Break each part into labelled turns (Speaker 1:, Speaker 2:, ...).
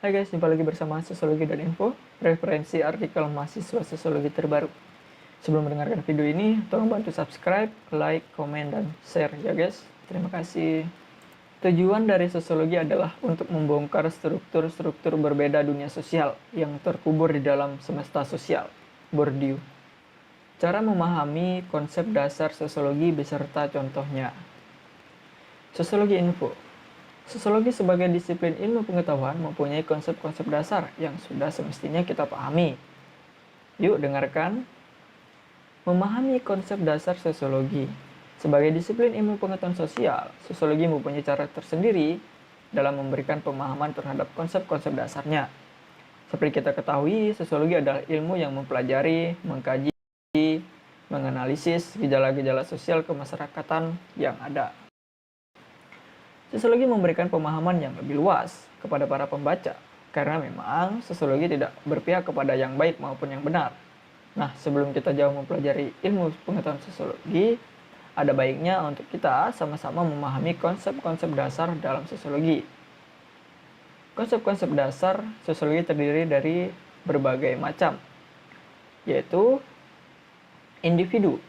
Speaker 1: Hai guys, jumpa lagi bersama Sosiologi dan Info, referensi artikel mahasiswa sosiologi terbaru. Sebelum mendengarkan video ini, tolong bantu subscribe, like, komen, dan share ya guys. Terima kasih. Tujuan dari sosiologi adalah untuk membongkar struktur-struktur berbeda dunia sosial yang terkubur di dalam semesta sosial, Bourdieu. Cara memahami konsep dasar sosiologi beserta contohnya. Sosiologi Info. Sosiologi sebagai disiplin ilmu pengetahuan mempunyai konsep-konsep dasar yang sudah semestinya kita pahami. Yuk dengarkan. Memahami konsep dasar sosiologi. Sebagai disiplin ilmu pengetahuan sosial, sosiologi mempunyai cara tersendiri dalam memberikan pemahaman terhadap konsep-konsep dasarnya. Seperti kita ketahui, sosiologi adalah ilmu yang mempelajari, mengkaji, menganalisis gejala-gejala sosial kemasyarakatan yang ada. Sosiologi memberikan pemahaman yang lebih luas kepada para pembaca, karena memang sosiologi tidak berpihak kepada yang baik maupun yang benar. Nah, sebelum kita jauh mempelajari ilmu pengetahuan sosiologi, ada baiknya untuk kita sama-sama memahami konsep-konsep dasar dalam sosiologi. Konsep-konsep dasar sosiologi terdiri dari berbagai macam, yaitu individu.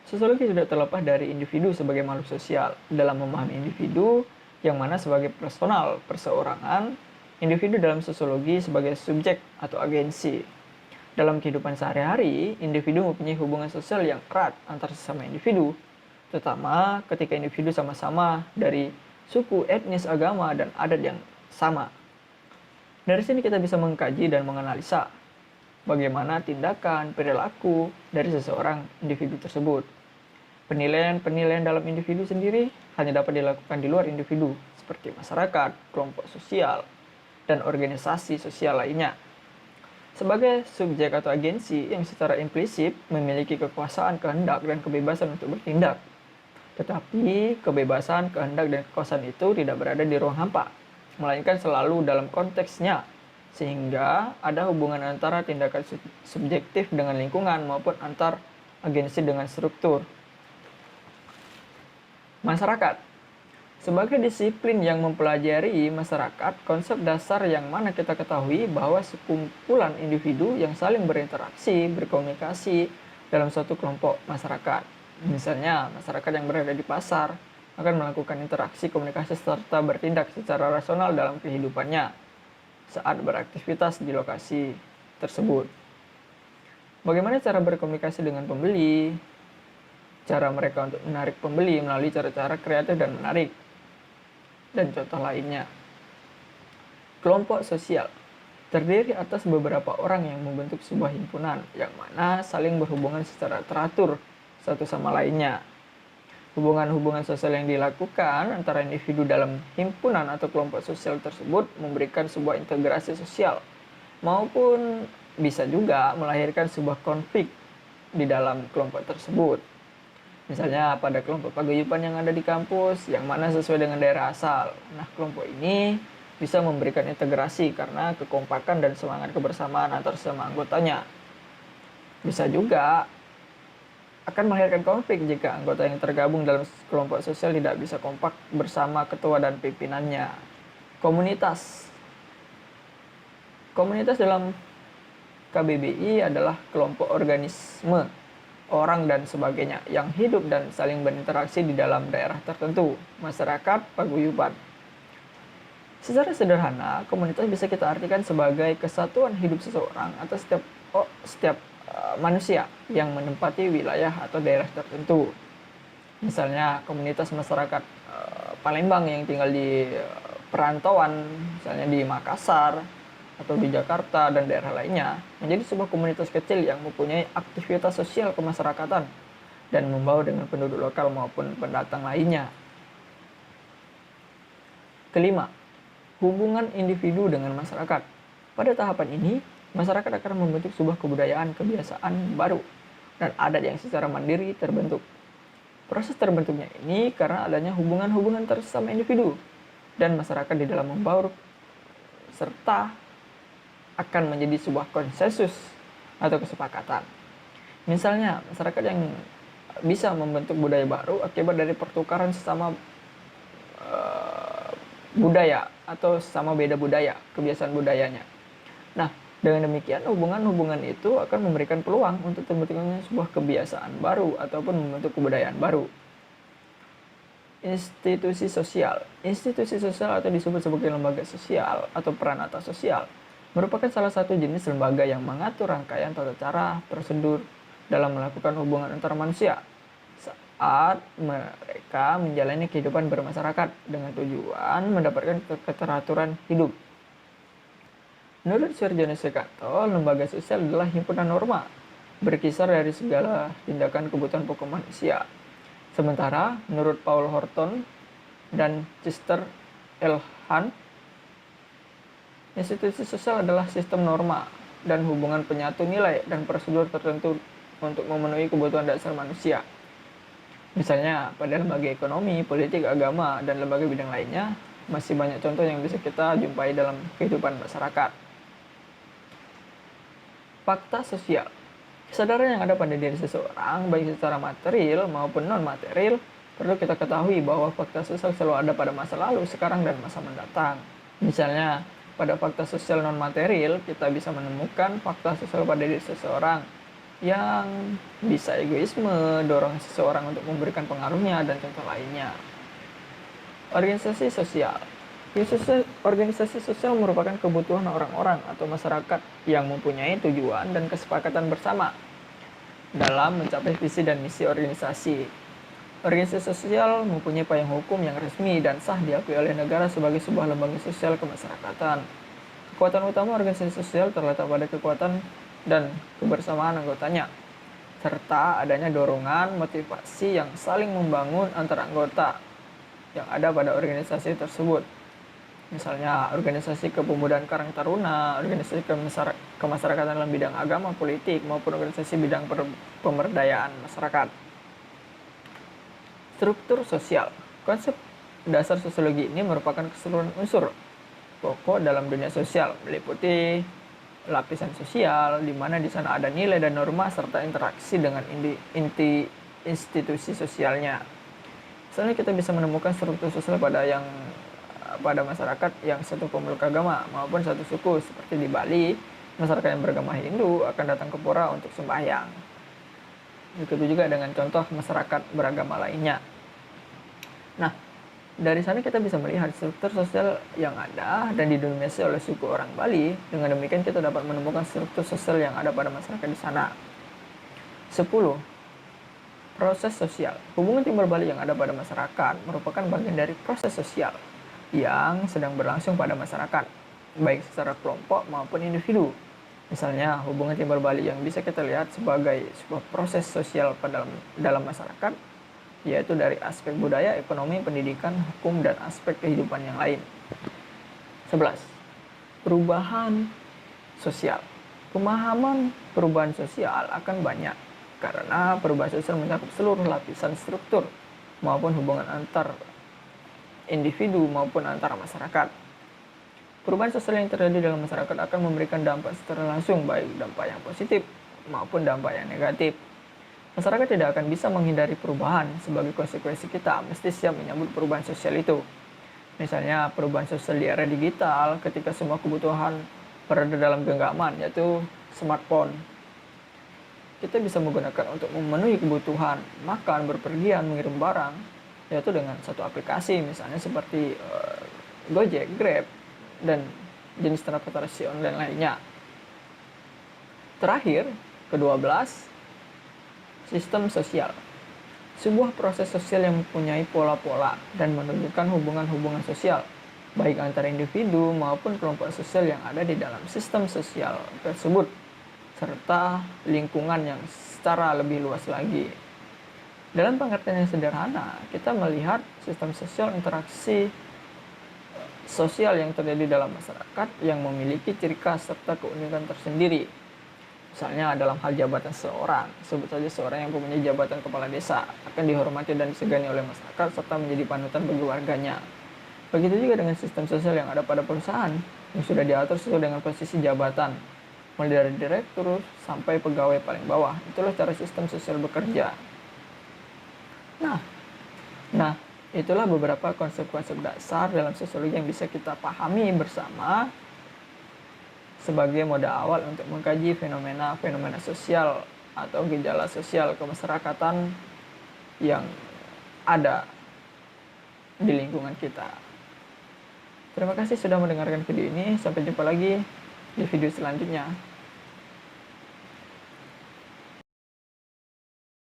Speaker 1: Sosiologi tidak terlepas dari individu sebagai makhluk sosial. Dalam memahami individu, yang mana sebagai personal, perseorangan, individu dalam sosiologi sebagai subjek atau agensi. Dalam kehidupan sehari-hari, individu mempunyai hubungan sosial yang erat antar sesama individu, terutama ketika individu sama-sama dari suku, etnis, agama, dan adat yang sama. Dari sini kita bisa mengkaji dan menganalisa bagaimana tindakan, perilaku dari seseorang individu tersebut. Penilaian-penilaian dalam individu sendiri hanya dapat dilakukan di luar individu, seperti masyarakat, kelompok sosial, dan organisasi sosial lainnya. Sebagai subjek atau agensi yang secara implisit memiliki kekuasaan, kehendak, dan kebebasan untuk bertindak. Tetapi kebebasan, kehendak, dan kekuasaan itu tidak berada di ruang hampa, melainkan selalu dalam konteksnya, sehingga ada hubungan antara tindakan subjektif dengan lingkungan maupun antar agensi dengan struktur. Masyarakat. Sebagai disiplin yang mempelajari masyarakat, konsep dasar yang mana kita ketahui bahwa sekumpulan individu yang saling berinteraksi, berkomunikasi dalam suatu kelompok masyarakat. Misalnya, masyarakat yang berada di pasar akan melakukan interaksi, komunikasi, serta bertindak secara rasional dalam kehidupannya saat beraktivitas di lokasi tersebut. Bagaimana cara berkomunikasi dengan pembeli? Cara mereka untuk menarik pembeli melalui cara-cara kreatif dan menarik. Dan contoh lainnya. Kelompok sosial terdiri atas beberapa orang yang membentuk sebuah himpunan yang mana saling berhubungan secara teratur satu sama lainnya. Hubungan-hubungan sosial yang dilakukan antara individu dalam himpunan atau kelompok sosial tersebut memberikan sebuah integrasi sosial, maupun bisa juga melahirkan sebuah konflik di dalam kelompok tersebut. Misalnya pada kelompok paguyuban yang ada di kampus, yang mana sesuai dengan daerah asal. Nah, kelompok ini bisa memberikan integrasi karena kekompakan dan semangat kebersamaan antar sesama anggotanya. Bisa juga akan melahirkan konflik jika anggota yang tergabung dalam kelompok sosial tidak bisa kompak bersama ketua dan pimpinannya. Komunitas. Komunitas dalam KBBI adalah kelompok organisme, orang dan sebagainya yang hidup dan saling berinteraksi di dalam daerah tertentu, masyarakat, paguyuban. Secara sederhana, komunitas bisa kita artikan sebagai kesatuan hidup seseorang atau setiap manusia yang menempati wilayah atau daerah tertentu. Misalnya komunitas masyarakat Palembang yang tinggal di perantauan, misalnya di Makassar atau di Jakarta dan daerah lainnya, menjadi sebuah komunitas kecil yang mempunyai aktivitas sosial kemasyarakatan dan membawa dengan penduduk lokal maupun pendatang lainnya. Kelima, hubungan individu dengan masyarakat. Pada tahapan ini, masyarakat akan membentuk sebuah kebudayaan, kebiasaan baru, dan adat yang secara mandiri terbentuk. Proses terbentuknya ini karena adanya hubungan-hubungan sesama individu dan masyarakat di dalam membaur serta akan menjadi sebuah konsensus atau kesepakatan. Misalnya, masyarakat yang bisa membentuk budaya baru akibat dari pertukaran sesama budaya atau sama beda budaya, kebiasaan budayanya. Nah, dengan demikian hubungan-hubungan itu akan memberikan peluang untuk terbentuknya sebuah kebiasaan baru ataupun membentuk kebudayaan baru. Institusi sosial. Institusi sosial atau disebut sebagai lembaga sosial atau peranata sosial merupakan salah satu jenis lembaga yang mengatur rangkaian tata cara, prosedur dalam melakukan hubungan antar manusia saat mereka menjalani kehidupan bermasyarakat dengan tujuan mendapatkan keteraturan hidup. Menurut Sir John Secato, lembaga sosial adalah himpunan norma berkisar dari segala tindakan kebutuhan pokok manusia. Sementara, menurut Paul Horton dan Chester L. Hunt, institusi sosial adalah sistem norma dan hubungan penyatu nilai dan prosedur tertentu untuk memenuhi kebutuhan dasar manusia. Misalnya, pada lembaga ekonomi, politik, agama, dan lembaga bidang lainnya, masih banyak contoh yang bisa kita jumpai dalam kehidupan masyarakat. Fakta sosial. Kesadaran yang ada pada diri seseorang, baik secara material maupun non-material, perlu kita ketahui bahwa fakta sosial selalu ada pada masa lalu, sekarang, dan masa mendatang. Misalnya, pada fakta sosial non-material, kita bisa menemukan fakta sosial pada diri seseorang yang bisa egoisme, dorong seseorang untuk memberikan pengaruhnya, dan contoh lainnya. Organisasi sosial. Organisasi sosial merupakan kebutuhan orang-orang atau masyarakat yang mempunyai tujuan dan kesepakatan bersama dalam mencapai visi dan misi organisasi. Organisasi sosial mempunyai payung hukum yang resmi dan sah diakui oleh negara sebagai sebuah lembaga sosial kemasyarakatan. Kekuatan utama organisasi sosial terletak pada kekuatan dan kebersamaan anggotanya, serta adanya dorongan motivasi yang saling membangun antar anggota yang ada pada organisasi tersebut. Misalnya organisasi kepemudaan Karang Taruna, organisasi kemasyarakatan dalam bidang agama, politik, maupun organisasi bidang pemberdayaan masyarakat. Struktur sosial. Konsep dasar sosiologi ini merupakan keseluruhan unsur pokok dalam dunia sosial, meliputi lapisan sosial, di mana di sana ada nilai dan norma serta interaksi dengan inti institusi sosialnya. Misalnya kita bisa menemukan struktur sosial pada masyarakat yang satu pemeluk agama maupun satu suku. Seperti di Bali, masyarakat yang beragama Hindu akan datang ke pura untuk sembahyang. Begitu juga dengan contoh masyarakat beragama lainnya. Nah, dari sana kita bisa melihat struktur sosial yang ada dan didominasi oleh suku orang Bali. Dengan demikian kita dapat menemukan struktur sosial yang ada pada masyarakat di sana. 10. Proses sosial. Hubungan timbal balik yang ada pada masyarakat merupakan bagian dari proses sosial yang sedang berlangsung pada masyarakat, baik secara kelompok maupun individu. Misalnya, hubungan timbal balik yang bisa kita lihat sebagai sebuah proses sosial dalam masyarakat, yaitu dari aspek budaya, ekonomi, pendidikan, hukum, dan aspek kehidupan yang lain. 11. Perubahan sosial. Pemahaman perubahan sosial akan banyak, karena perubahan sosial mencakup seluruh lapisan struktur maupun hubungan antar individu maupun antara masyarakat. Perubahan sosial yang terjadi dalam masyarakat akan memberikan dampak secara langsung, baik dampak yang positif maupun dampak yang negatif. Masyarakat tidak akan bisa menghindari perubahan. Sebagai konsekuensi, kita mesti siap menyambut perubahan sosial itu. Misalnya perubahan sosial di era digital, ketika semua kebutuhan berada dalam genggaman, yaitu smartphone. Kita bisa menggunakan untuk memenuhi kebutuhan makan, berpergian, mengirim barang, yaitu dengan satu aplikasi, misalnya seperti Gojek, Grab, dan jenis transportasi online lainnya. Terakhir, ke-12, sistem sosial. Sebuah proses sosial yang mempunyai pola-pola dan menunjukkan hubungan-hubungan sosial, baik antara individu maupun kelompok sosial yang ada di dalam sistem sosial tersebut, serta lingkungan yang secara lebih luas lagi. Dalam pengertian yang sederhana, kita melihat sistem sosial interaksi sosial yang terjadi dalam masyarakat yang memiliki ciri khas serta keunikan tersendiri. Misalnya dalam hal jabatan seseorang, sebut saja seorang yang mempunyai jabatan kepala desa akan dihormati dan disegani oleh masyarakat serta menjadi panutan bagi warganya. Begitu juga dengan sistem sosial yang ada pada perusahaan yang sudah diatur sesuai dengan posisi jabatan, mulai dari direktur sampai pegawai paling bawah. Itulah cara sistem sosial bekerja. Nah, Itulah beberapa konsep-konsep dasar dalam sosiologi yang bisa kita pahami bersama sebagai modal awal untuk mengkaji fenomena-fenomena sosial atau gejala sosial kemasyarakatan yang ada di lingkungan kita. Terima kasih sudah mendengarkan video ini. Sampai jumpa lagi di video selanjutnya.